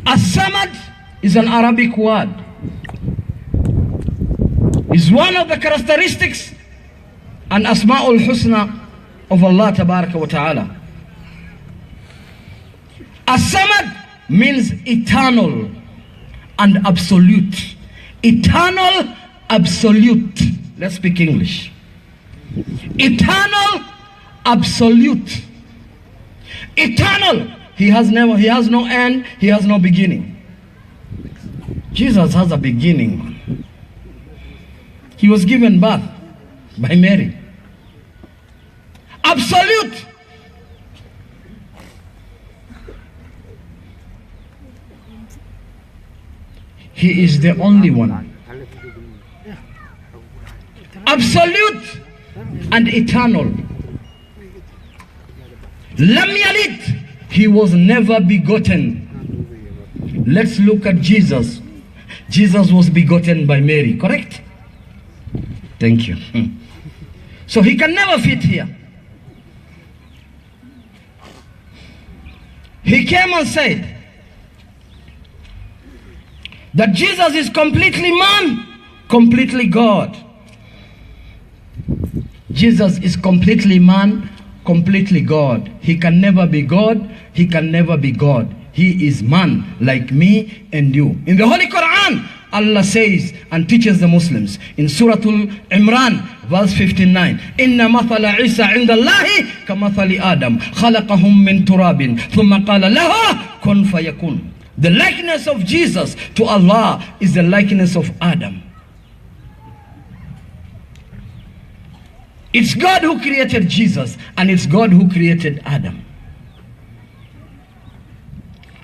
As-Samad is an Arabic word. It's one of the characteristics and Asma'ul Husna of Allah Tabaraka wa Ta'ala. As-Samad means eternal and absolute. Eternal, absolute. Let's speak English. Eternal, absolute. Eternal. He has no end, he has no beginning. Jesus has a beginning, man. He was given birth by Mary. Absolute. He is the only one. Absolute and eternal. Lam yalid. He was never begotten. Let's look at Jesus. Jesus was begotten by Mary, correct? Thank you. So he can never fit here. He came and said that Jesus is completely man, completely God. Jesus is completely man, completely God. He can never be God. He can never be God. He is man like me and you. In the Holy Quran, Allah says and teaches the Muslims in Surah Al-Imran, verse 59, Inna mathala Isa inda Allahi ka mathali Adam, khalaqahum min turabin, thumma qala laha kun fayakun. The likeness of Jesus to Allah is the likeness of Adam. It's God who created Jesus, and it's God who created Adam.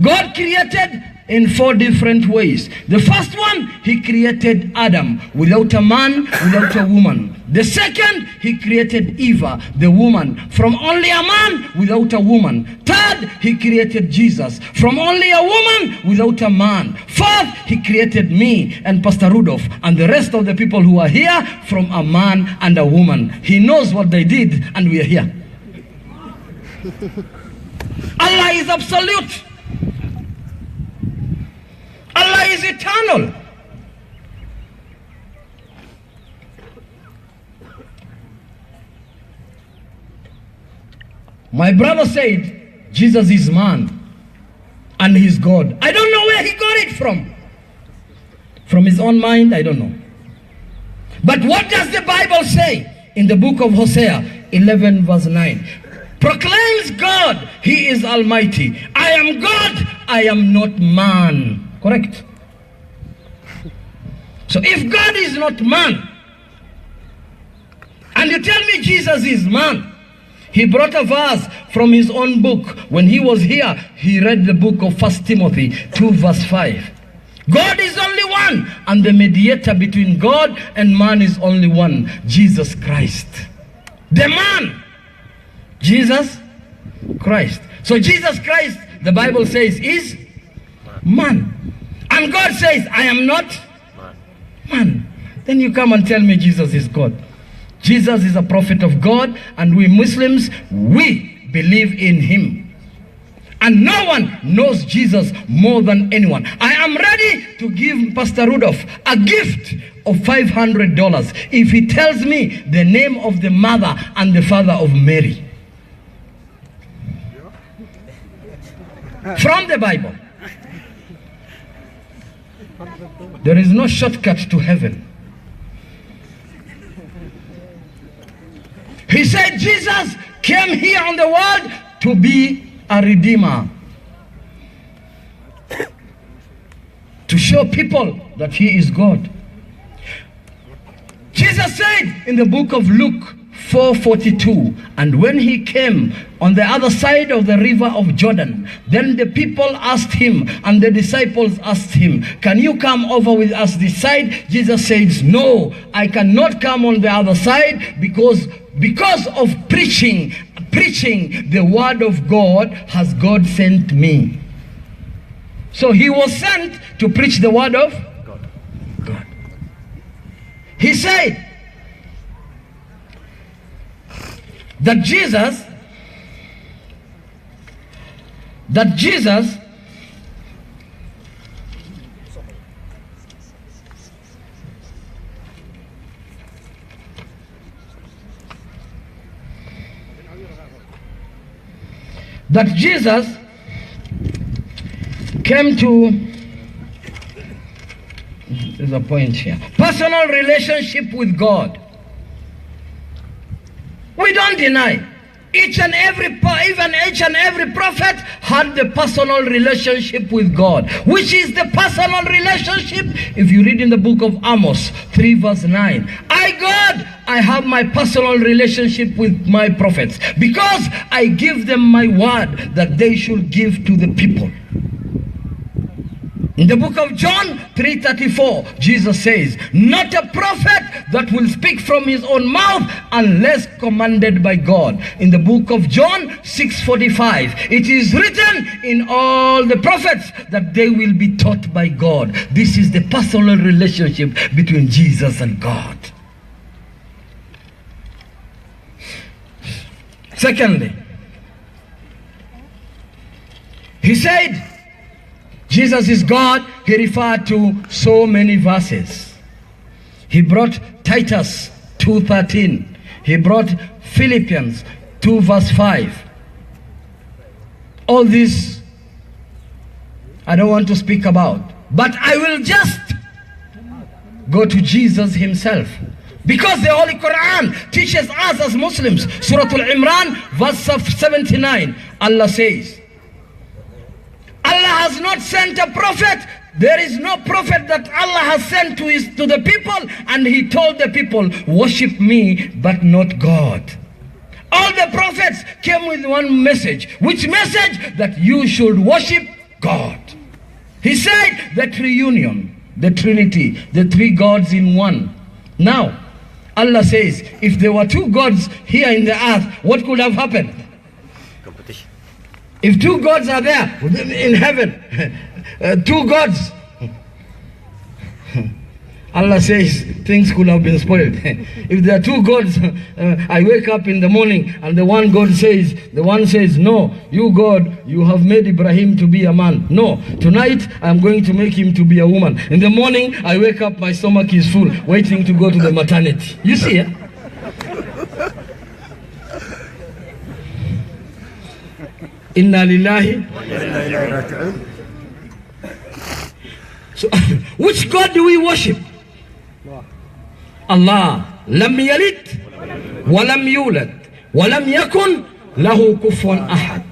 God created in 4 different ways. The first one, he created Adam without a man, without a woman. The second, he created Eve, the woman, from only a man, without a woman. Third, he created Jesus, from only a woman, without a man. Fourth, he created me and Pastor Rudolph and the rest of the people who are here from a man and a woman. He knows what they did, and we are here. Allah is absolute. Allah is eternal. My brother said Jesus is man and he's God. I don't know where he got it from. From his own mind, I don't know. But what does the Bible say in the book of Hosea 11 verse 9? Proclaims God, he is almighty. I am God, I am not man. Correct? So if God is not man, and you tell me Jesus is man, he brought a verse from his own book. When he was here, he read the book of 1 Timothy 2 verse 5. God is only one, and the mediator between God and man is only one, Jesus Christ. The man, Jesus Christ. So Jesus Christ, the Bible says, is man. And God says, I am not man. Then you come and tell me Jesus is God. Jesus is a prophet of God, and we Muslims, we believe in him. And no one knows Jesus more than anyone. I am ready to give Pastor Rudolph a gift of $500 if he tells me the name of the mother and the father of Mary. From the Bible. There is no shortcut to heaven. He said Jesus came here on the world to be a redeemer. To show people that he is God. Jesus said in the book of Luke 4:42, and when he came on the other side of the river of Jordan, then the people asked him, and the disciples asked him, can you come over with us this side? Jesus says, no, I cannot come on the other side because of preaching the word of God has God sent me. So he was sent to preach the word of God. He said that Jesus that Jesus came to, there's a point here, personal relationship with God. We don't deny. Even each and every prophet had the personal relationship with God. Which is the personal relationship? If you read in the book of Amos 3 verse 9, I, God, I have my personal relationship with my prophets because I give them my word that they should give to the people. In the book of John 3:34, Jesus says, not a prophet that will speak from his own mouth unless commanded by God. In the book of John 6:45, it is written in all the prophets that they will be taught by God. This is the personal relationship between Jesus and God. Secondly, he said, Jesus is God. He referred to so many verses. He brought Titus 2:13. He brought Philippians 2 verse 5. All this I don't want to speak about, but I will just go to Jesus himself. Because the Holy Quran teaches us as Muslims. Surah Al-Imran verse 79. Allah says, Allah has not sent a prophet. There is no prophet that Allah has sent to the people, and he told the people, worship me but not God. All the prophets came with one message. Which message? That you should worship God. He said the triunion, the Trinity, the three gods in one. Now, Allah says, if there were two gods here in the earth, what could have happened? If two gods are there in heaven, two gods, Allah says things could have been spoiled. If there are two gods, I wake up in the morning and the one says, no, you God, you have made Ibrahim to be a man. No, tonight I'm going to make him to be a woman. In the morning, I wake up, my stomach is full, waiting to go to the maternity. You see, eh? Inna lillahi. So, which God do we worship? Allah. Lam yalid, wa lam yulad, wa lam yakun lahu kufuwan ahad.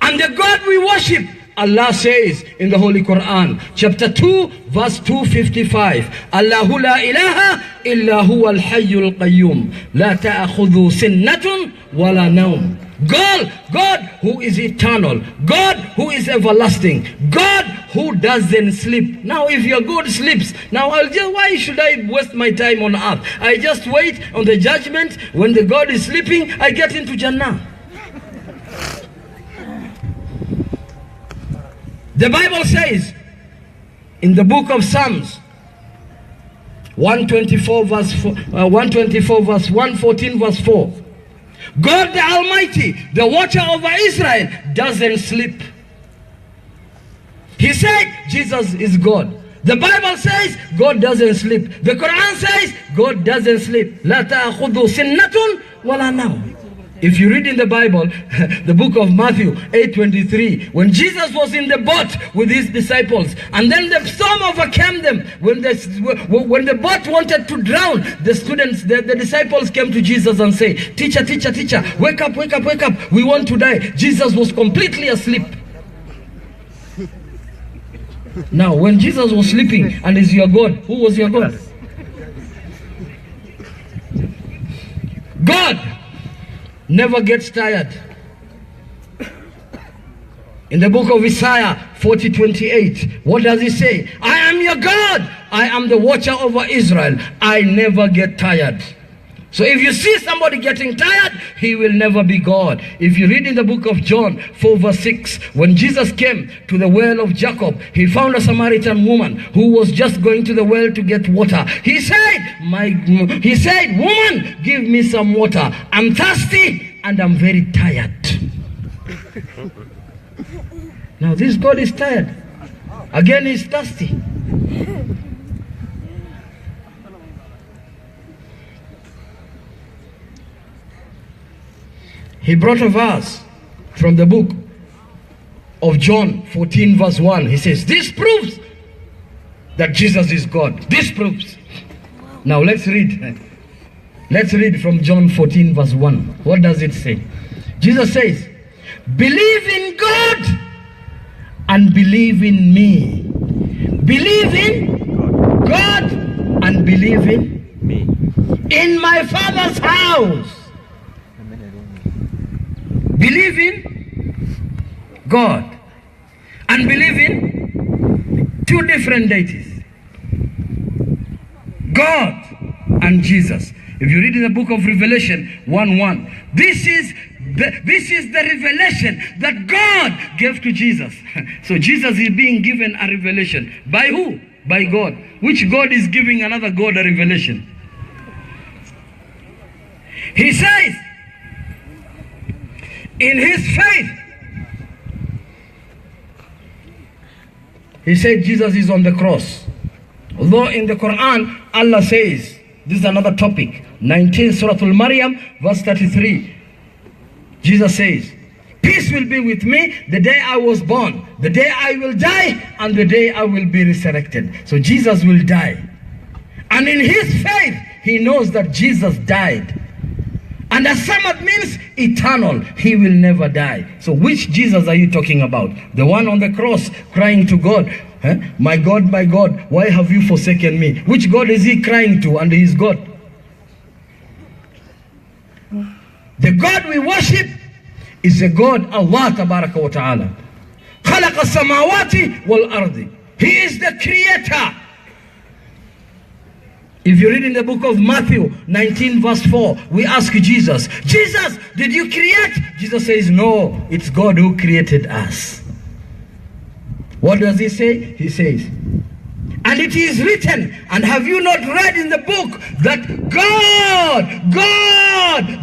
And the God we worship, Allah says in the Holy Quran, chapter 2, verse 255, Allahu la ilaha illa huwa al-hayyul qayyum, la ta'akhudhu sinnatun wa la nawm. God who is eternal, God who is everlasting, God who doesn't sleep. Now if your God sleeps, now why should I waste my time on earth? I just wait on the judgment. When the God is sleeping, I get into Jannah. The Bible says in the book of Psalms 124 verse 114 verse 4, God the Almighty, the watcher over Israel, doesn't sleep. He said Jesus is God. The Bible says God doesn't sleep. The Quran says God doesn't sleep. La ta'khudhu sinnatun wa la nawm. If you read in the Bible, the book of Matthew 8:23, when Jesus was in the boat with his disciples, and then the storm overcame them, when the boat wanted to drown, the disciples came to Jesus and say, teacher, wake up, we want to die. Jesus was completely asleep. Now, when Jesus was sleeping and is your God, who was your God? God never gets tired. In the book of Isaiah 40:28, what does he say? I am your God. I am the watcher over Israel. I never get tired. So if you see somebody getting tired, he will never be God. If you read in the book of John 4 verse 6, when Jesus came to the well of Jacob, he found a Samaritan woman who was just going to the well to get water. He said, woman, give me some water. I'm thirsty and I'm very tired. Now this God is tired. Again, he's thirsty. He brought a verse from the book of John 14 verse 1, he says, this proves that Jesus is God. This proves. Now let's read. Let's read from John 14 verse 1. What does it say? Jesus says, believe in God and believe in me. Believe in God and believe in me. In my Father's house. Believe in God and believe in two different deities, God and Jesus. If you read in the book of Revelation 1:1, this is the revelation that God gave to Jesus. So Jesus is being given a revelation. By who? By God. Which God is giving another God a revelation? He says, in his faith, he said Jesus is on the cross. Although in the Quran, Allah says, this is another topic, 19 Surah Al-Maryam, verse 33. Jesus says, peace will be with me the day I was born, the day I will die, and the day I will be resurrected. So Jesus will die. And in his faith, he knows that Jesus died. And as-samad means eternal. He will never die. So which Jesus are you talking about? The one on the cross crying to God, my God, why have you forsaken me? Which God is he crying to? And he is God. The God we worship is the God Allah tabaraka wa ta'ala. خلق السماوات والأرض. He is the creator. If you read in the book of Matthew 19 verse 4, we ask Jesus, Jesus, did you create? Jesus says, no, it's God who created us. What does he say? He says, and it is written, and have you not read in the book that God,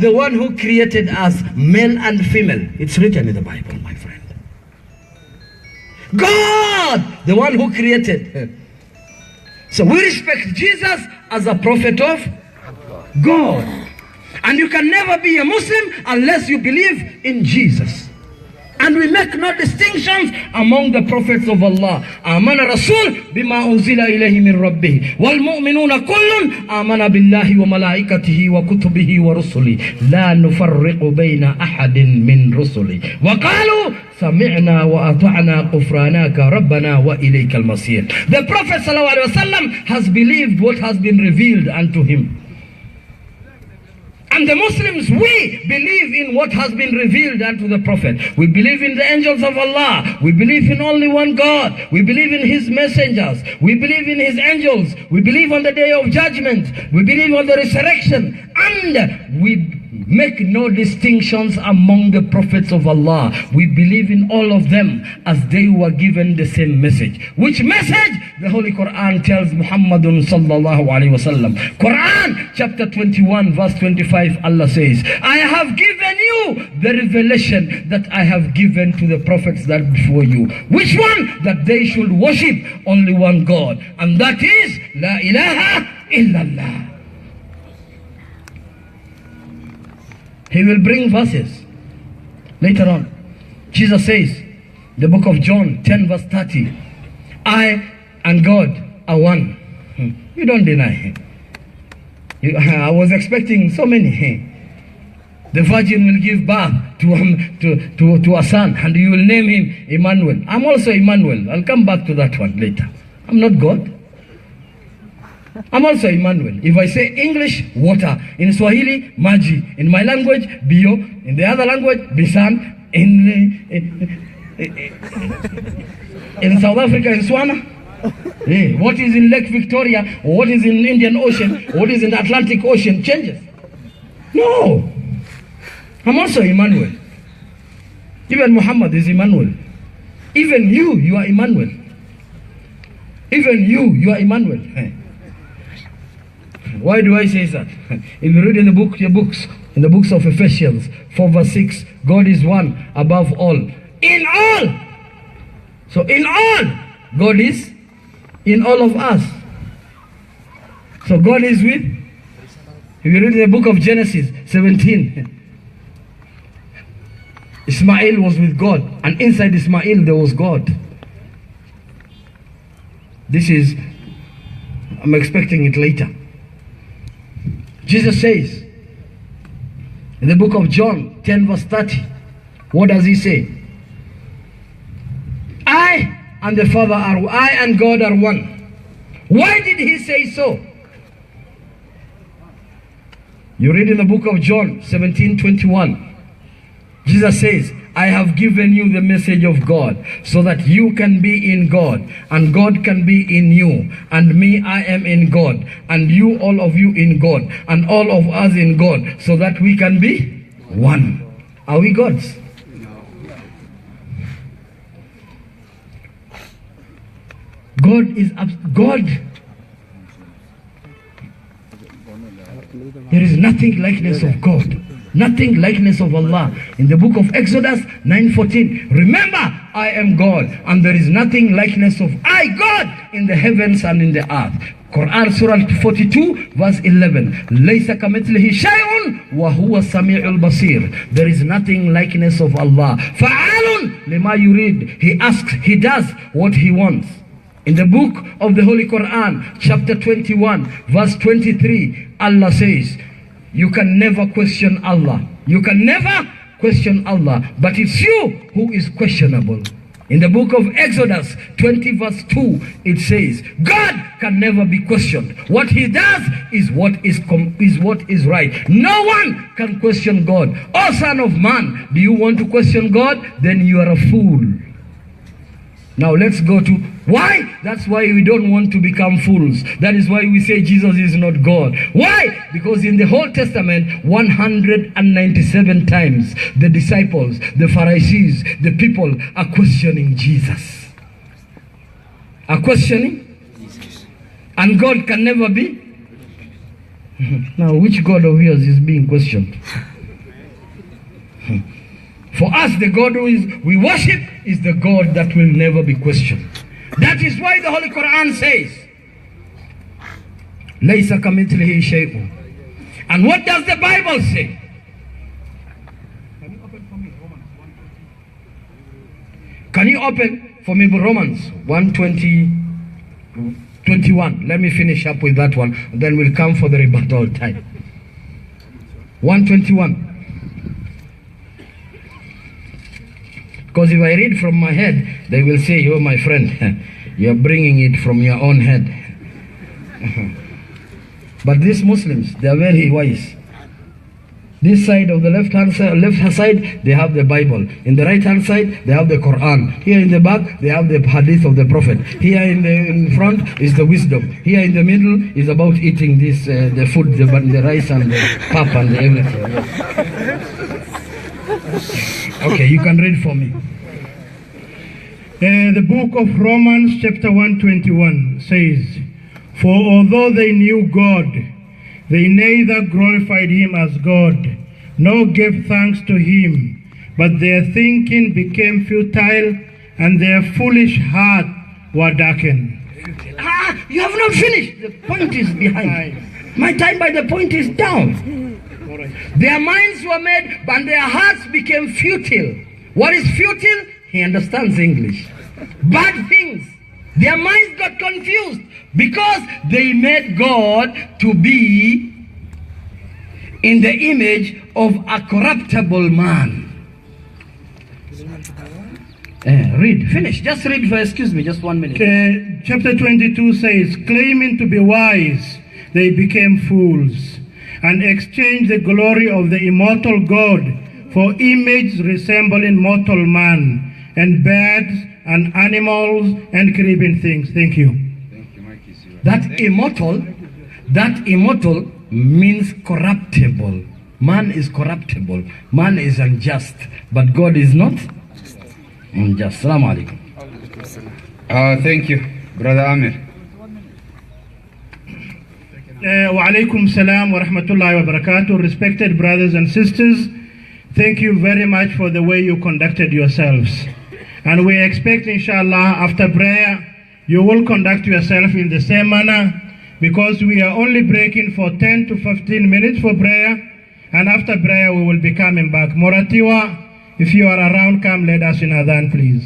the one who created us, male and female. It's written in the Bible, my friend. God, the one who created. So we respect Jesus as a prophet of God. And you can never be a Muslim unless you believe in Jesus. And we make no distinctions among the prophets of Allah. Amana Rasul bima unzila ilayhi min rabbih. Wal mu'minuna kullun amana billahi wa malaikatihi wa kutubihi wa rusuli. La nufarriqu bayna ahadin min rusuli. Wa qalu sami'na wa ata'na qufranaka rabbana wa ilayka al-masir. The Prophet sallallahu alaihi wasallam has believed what has been revealed unto him. And the Muslims, we believe in what has been revealed unto the Prophet. We believe in the angels of Allah. We believe in only one God. We believe in his messengers. We believe in his angels. We believe on the day of judgment. We believe on the resurrection. And we make no distinctions among the prophets of Allah. We believe in all of them as they were given the same message. Which message? The Holy Quran tells Muhammadun sallallahu alaihi wasallam. Quran chapter 21 verse 25, Allah says, I have given you the revelation that I have given to the prophets that before you. Which one? That they should worship only one God. And that is La ilaha illallah. He will bring verses later on. Jesus says, the book of John 10 verse 30, I and God are one. You don't deny. I was expecting so many. The virgin will give birth to a son and you will name him Emmanuel. I'm also Emmanuel. I'll come back to that one later. I'm not God. I'm also Emmanuel. If I say English, water. In Swahili, maji. In my language, bio. In the other language, bisan. In South Africa, in Swana. What is in Lake Victoria, or what is in Indian Ocean, or what is in the Atlantic Ocean changes. No. I'm also Emmanuel. Even Muhammad is Emmanuel. Even you are Emmanuel. Even you are Emmanuel. Why do I say that? If you read in in the books of Ephesians 4 verse 6, God is one above all. In all. So in all, God is in all of us. So God is with. If you read in the book of Genesis 17, Ismail was with God, and inside Ismail there was God. This is, I'm expecting it later. Jesus says in the book of John 10 verse 30, what does he say? I and the Father are, I and God are one. Why did he say so? You read in the book of John 17:21. Jesus says, I have given you the message of God so that you can be in God and God can be in you, and me, I am in God, and you, all of you in God, and all of us in God, so that we can be one. Are we gods? God is God. There is nothing likeness of God. Nothing likeness of Allah. In the book of Exodus 9:14, remember, I am God, and there is nothing likeness of I, God, in the heavens and in the earth. Quran Surah 42 verse 11. Laysa kamithlihi shay'un wa huwa sami'ul basir. There is nothing likeness of Allah. Fa'alun lima yurid. He asks, he does what he wants. In the book of the Holy Quran, chapter 21, verse 23, Allah says, you can never question Allah. You can never question Allah, but it's you who is questionable. In the book of Exodus 20 verse 2, it says, God can never be questioned. What he does is what is right. No one can question God. Oh, son of man, do you want to question God? Then you are a fool. Now let's go to why? That's why we don't want to become fools. That is why we say Jesus is not God. Why? Because in the Old Testament, 197 times, the disciples, the Pharisees, the people are questioning Jesus. Are questioning? And God can never be? Now, which God of yours is being questioned? For us, the God we worship is the God that will never be questioned. That is why the Holy Quran says, Laysa kamithlihi shay'un. And what does the Bible say? Can you open for me Romans 1:21? Let me finish up with that one, then we'll come for the rebuttal time. 1:21. Because if I read from my head, they will say, oh my friend, you're bringing it from your own head. But these Muslims, they are very wise. This side of the left hand side, they have the Bible. In the right hand side, they have the Quran. Here in the back, they have the hadith of the Prophet. Here in front is the wisdom. Here in the middle is about eating this, the food, the rice and the pap and everything. Okay, you can read for me. The book of Romans chapter 1:21 says, for although they knew God, they neither glorified him as God, nor gave thanks to him, but their thinking became futile, and their foolish heart were darkened. You have not finished. The point is behind. My time by the point is down. Their minds were made, but their hearts became futile. What is futile? He understands English. Bad things. Their minds got confused because they made God to be in the image of a corruptible man. Read. Finish. Just read for, excuse me, just 1 minute. Chapter 22 says, claiming to be wise, they became fools, and exchanged the glory of the immortal God for images resembling mortal man, and birds, and animals, and creeping things. Thank you. Thank you, Mikey. That immortal means corruptible. Man is corruptible. Man is unjust. But God is not unjust. Assalamu alaikum. Thank you, Brother Amir. Wa alaikum salam wa rahmatullahi wa barakatuh. Respected brothers and sisters, thank you very much for the way you conducted yourselves. And we expect, inshallah, after prayer, you will conduct yourself in the same manner, because we are only breaking for 10 to 15 minutes for prayer, and after prayer we will be coming back. Marataya If you are around, come lead us in adhan, please,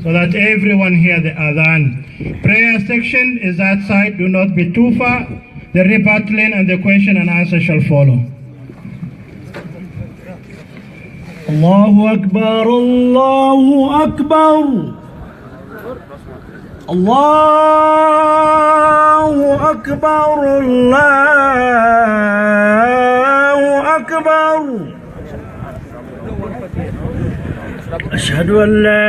so that everyone hear the adhan. Prayer section is that side. Do not be too far. The rebuttal and the question and answer shall follow. Allahu Akbar, Allahu Akbar, Allahu Akbar, Allahu Akbar. Ashhadu an la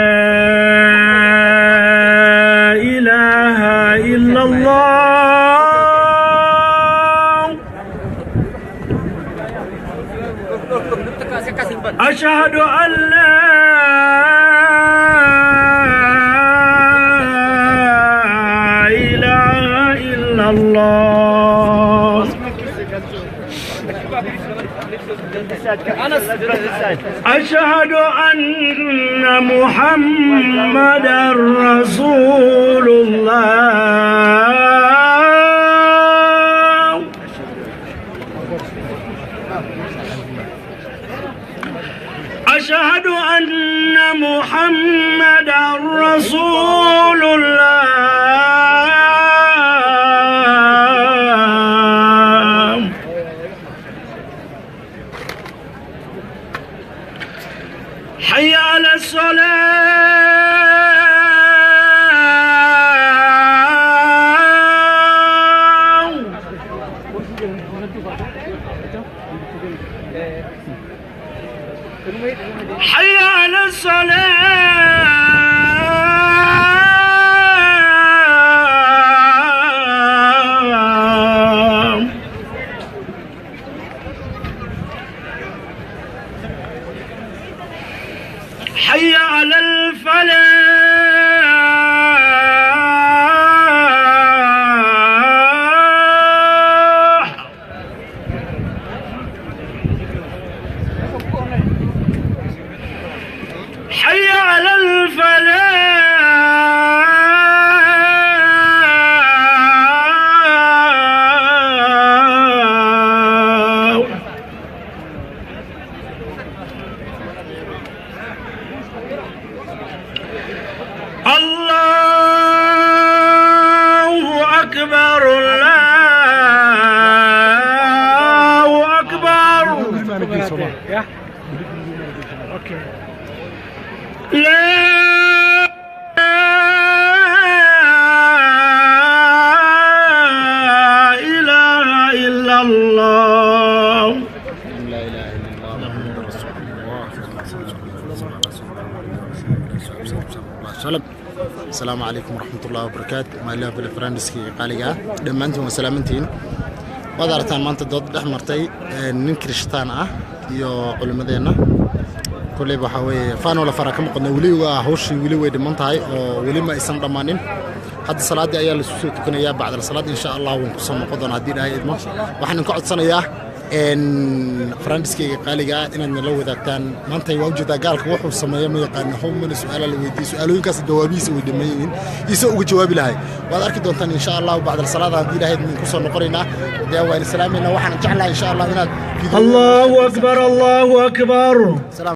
ilaha illallah. أشهد أن لا إله إلا الله. أشهد أن محمدا رسول الله. أشهد أن محمدا رسول الله. حي على الصلاة. حي على الصلاة. حي على الفلاح. حي على الفلاح. الله أكبر، الله أكبر. لا إله إلا الله. لا إله إلا الله محمد رسول الله. السلام عليكم ورحمة الله وبركاته. ما له بالفرندسكي قاليا لما أنتم وسلامتين وضعتان ما أنت ضد أحمرتي ننكرشتان يو علماءنا كل بحوي فانو لفرق مقدنا ولي وهوش ولي ويد منطقة ولي ما يسمى ضمانين هذا الصلاة دي أيام السوق تكون إياه بعد الصلاة إن شاء الله ونقسم قدرنا هدينا هاي إدماش وحنا نقعد سنة إياه إن فرانسكي قاليا إن نلو ذا كان منطقة وجود قالك وحول سمايا ما يقال هم من السؤال اللي ودي سؤالوا ينكس الدوابيس ودمين يسوق جواب لهاي وهذا أكيد دونتان إن شاء الله وبعد الصلاة هدينا هاي من قصة نقرنا دعوة السلام إن وحنا نجعلها إن شاء الله هنا. الله أكبر، الله أكبر.